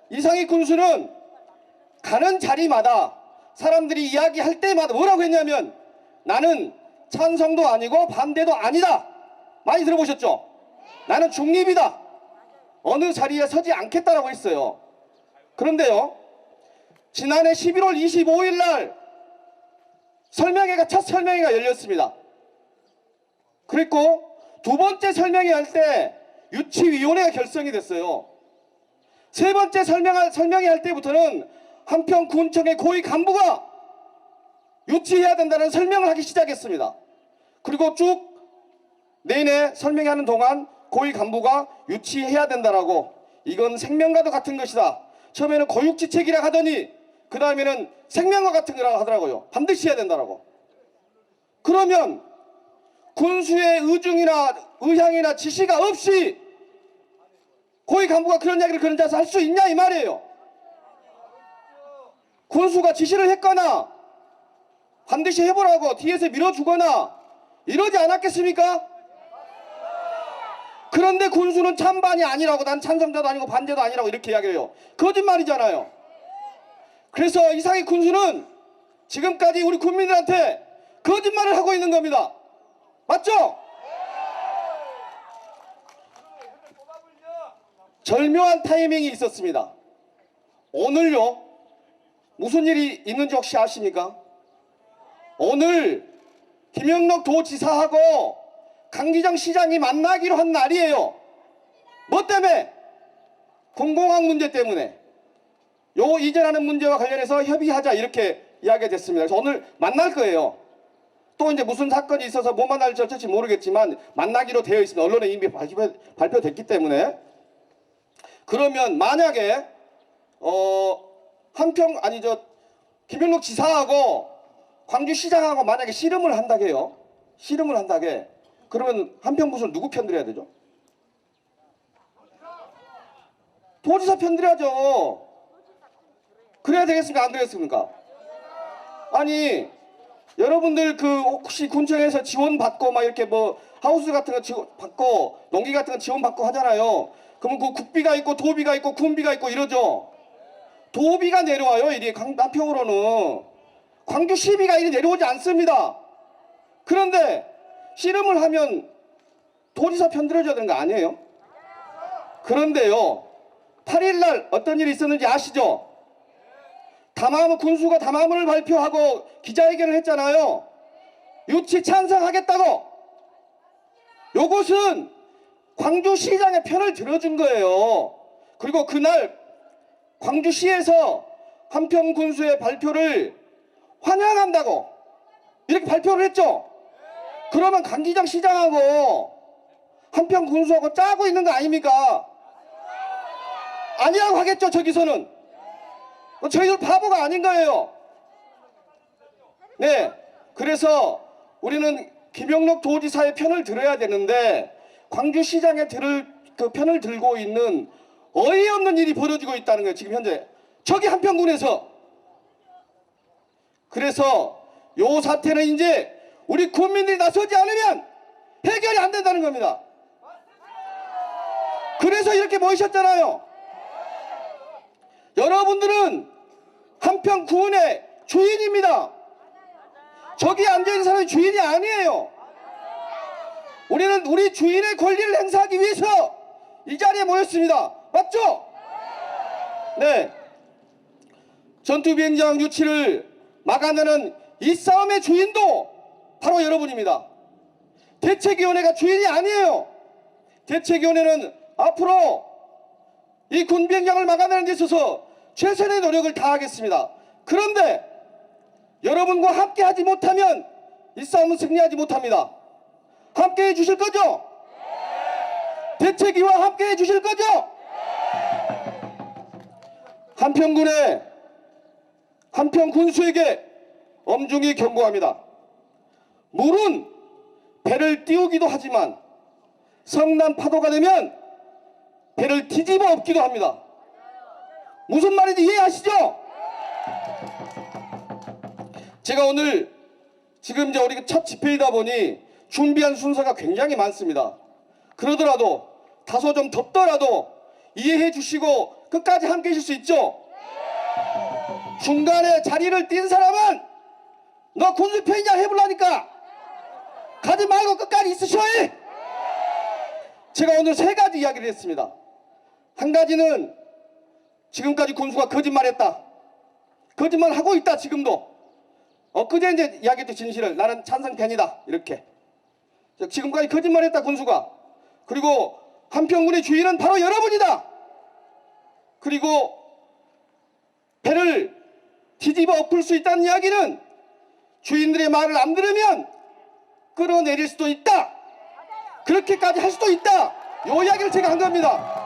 이상희 군수는 가는 자리마다 사람들이 이야기할 때마다 뭐라고 했냐면 나는 찬성도 아니고 반대도 아니다. 많이 들어보셨죠? 나는 중립이다. 어느 자리에 서지 않겠다라고 했어요. 그런데요, 지난해 11월 25일 날 설명회가 첫 설명회가 열렸습니다. 그랬고 두 번째 설명회 할 때 유치위원회가 결성이 됐어요. 세 번째 설명회 할 때부터는 한평군청의 고위 간부가 유치해야 된다는 설명을 하기 시작했습니다. 그리고 쭉 내내 설명하는 동안 고위 간부가 유치해야 된다라고 이건 생명과도 같은 것이다. 처음에는 고육지책이라 하더니 그 다음에는 생명과 같은 거라고 하더라고요. 반드시 해야 된다라고. 그러면 군수의 의중이나 의향이나 지시가 없이 고위 간부가 그런 이야기를 그런 자리에서 할 수 있냐 이 말이에요. 군수가 지시를 했거나 반드시 해보라고 뒤에서 밀어주거나 이러지 않았겠습니까? 그런데 군수는 찬반이 아니라고 난 찬성자도 아니고 반대도 아니라고 이렇게 이야기를 해요. 거짓말이잖아요. 그래서 이상희 군수는 지금까지 우리 국민들한테 거짓말을 하고 있는 겁니다. 맞죠? 절묘한 타이밍이 있었습니다. 오늘요, 무슨 일이 있는지 혹시 아십니까? 오늘 김영록 도지사하고 강기정 시장이 만나기로 한 날이에요. 뭐 때문에? 공공항 문제 때문에. 요 이전하는 문제와 관련해서 협의하자 이렇게 이야기가 됐습니다. 그래서 오늘 만날 거예요. 또 이제 무슨 사건이 있어서 뭐 만날지 어쩔지 모르겠지만 만나기로 되어 있습니다. 언론에 이미 발표됐기 때문에. 그러면 만약에 김영록 지사하고 광주시장하고 만약에 씨름을 한다게 해요. 씨름을 한다게. 그러면 한평군수는 누구 편들어야 되죠? 도지사 편들어야죠. 그래야 되겠습니까? 안 되겠습니까? 아니 여러분들 그 혹시 군청에서 지원받고 막 이렇게 뭐 하우스 같은 거 지원받고 농기 같은 거 지원받고 하잖아요. 그러면 그 국비가 있고 도비가 있고 군비가 있고 이러죠. 도비가 내려와요. 이리 남평으로는. 광주시비가 이리 내려오지 않습니다. 그런데 씨름을 하면 도지사 편들어줘야 되는 거 아니에요? 그런데요, 8일날 어떤 일이 있었는지 아시죠? 군수가 담화문을 발표하고 기자회견을 했잖아요. 유치 찬성하겠다고. 요것은 광주시장의 편을 들어준 거예요. 그리고 그날 광주시에서 한평군수의 발표를 환영한다고 이렇게 발표를 했죠. 그러면 강기정 시장하고 한평군수하고 짜고 있는 거 아닙니까? 아니라고 하겠죠. 저기서는. 저희들 바보가 아닌 거예요. 네, 그래서 우리는 김영록 도지사의 편을 들어야 되는데 광주시장에 그 편을 들고 있는 어이없는 일이 벌어지고 있다는 거예요. 지금 현재 저기 한평군에서. 그래서 요 사태는 이제 우리 국민들이 나서지 않으면 해결이 안 된다는 겁니다. 그래서 이렇게 모이셨잖아요. 여러분들은 한평군의 주인입니다. 저기 앉아있는 사람이 주인이 아니에요. 우리는 우리 주인의 권리를 행사하기 위해서 이 자리에 모였습니다. 맞죠? 네. 전투비행장 유치를 막아내는 이 싸움의 주인도 바로 여러분입니다. 대책위원회가 주인이 아니에요. 대책위원회는 앞으로 이 군비행장을 막아내는 데 있어서 최선의 노력을 다하겠습니다. 그런데 여러분과 함께 하지 못하면 이 싸움은 승리하지 못합니다. 함께 해주실 거죠? 대책위와 함께 해주실 거죠? 한평군수에게 엄중히 경고합니다. 물은 배를 띄우기도 하지만 성난 파도가 되면 배를 뒤집어 엎기도 합니다. 무슨 말인지 이해하시죠? 제가 오늘 지금 이제 우리 첫 집회이다 보니 준비한 순서가 굉장히 많습니다. 그러더라도 다소 좀 덥더라도 이해해 주시고 끝까지 함께 해줄 수 있죠? 중간에 자리를 띈 사람은 너 군수 편이냐 해보려니까 가지 말고 끝까지 있으셔. 제가 오늘 세 가지 이야기를 했습니다. 한 가지는 지금까지 군수가 거짓말했다. 거짓말하고 있다. 지금도. 엊그제 이제 이야기했던 진실을 나는 찬성 편이다. 이렇게. 지금까지 거짓말했다. 군수가. 그리고 한평군의 주인은 바로 여러분이다. 그리고 배를 뒤집어 엎을 수 있다는 이야기는 주인들의 말을 안 들으면 끌어내릴 수도 있다. 그렇게까지 할 수도 있다. 요 이야기를 제가 한 겁니다.